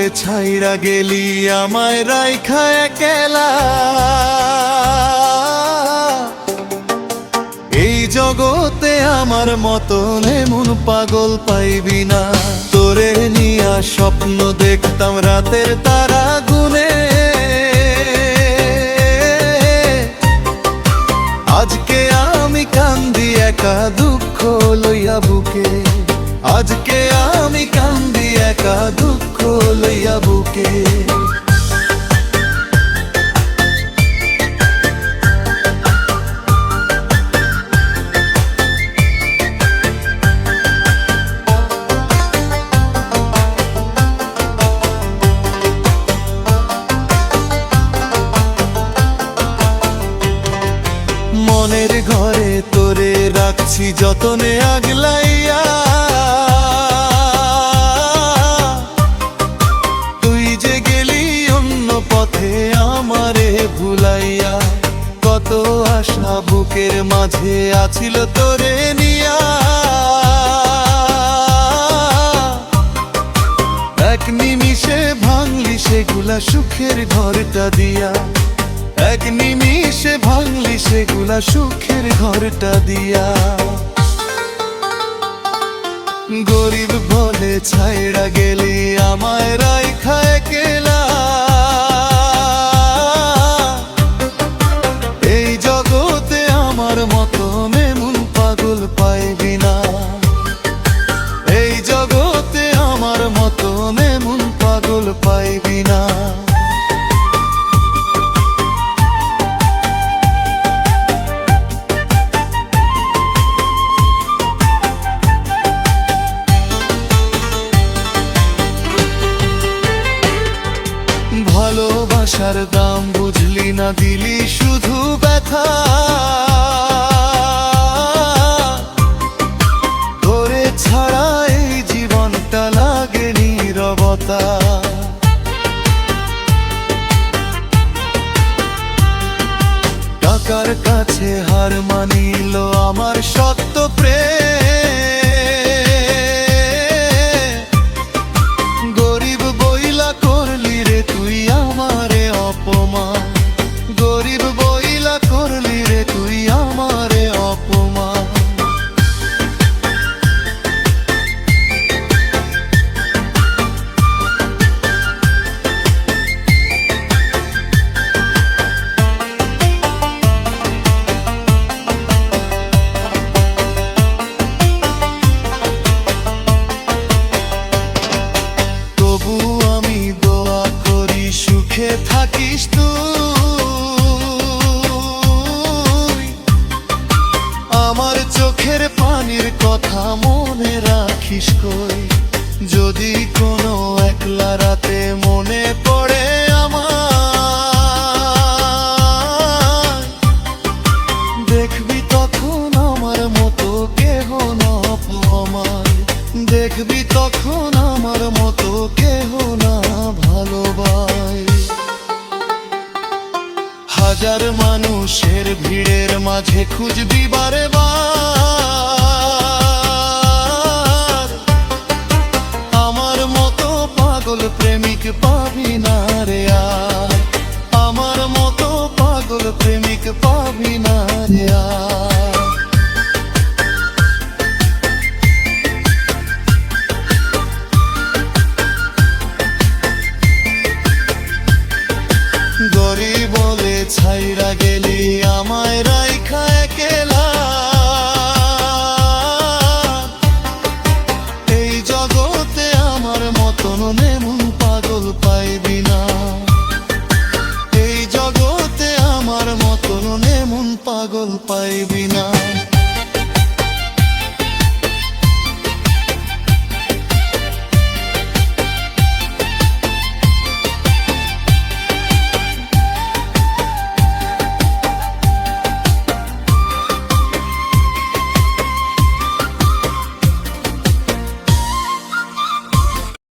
বলে ছাইরা গেলি আমায় রাইখা একেলা। এই জগতে আমার মতন এমন পাগল পাইবি না। তোরে নিয়া স্বপ্ন দেখতাম রাতের তারা গুনে, আজকে আমি কান্দি একা দুঃখ লইয়া বুকে। আজকে আমি কান্দি একা দুঃখ লইয়া বুকে। মনের ঘরে তোরে রাখছি যতনে আগলাইয়া। তুই যে গেলি অন্য পথে আমারে ভুলাইয়া। কত আশা বুকের মাঝে আছিল তোরে নিয়া। এক নিমিষে ভাঙলি সেগুলা সুখের ঘরটা দিয়া। এক নিমিষে ভাঙলি সেগুলা সুখের ঘরটা দিয়া। গরিব বলে ছাইড়া গেলি আমায় রাইখা একেলা। এই জগতে আমার মতো এমন পাগল পাইবি না। এই জগতে আমার মতো এমন পাগল পাইবি না। ভালোবাসার দাম বুঝলি না, দিলি শুধু ব্যথা। তোরে ছাড়া এই জীবনটা লাগে নীরবতা। টাকার কাছে হার মানিল আমার সত্য প্রেম। গরিব বইলা করলি রে তুই আমারে অপমান। গরিব বইলা করলি রে তুই আমারে অপমান। তবু আমি দোয়া করি সুখে থাকিস তুই। আমার চোখের পানির কথা মনে রাখিস কই। যদি কোনো একলা রাতে মনে পড়ে আমার, দেখবি তখন আমার মতো কেহ না আমায়। দেখবি তখন আমার মতো কেহ না ভালোবাই। হাজার মানুষের ভিড়ের মাঝে খুঁজবি বারে বার। আমার মতো পাগল প্রেমিক পাবি না রে আর। আমার মতো পাগল প্রেমিক পাবি না রে আর। গরিব বলে ছাইড়া গেলি আমায়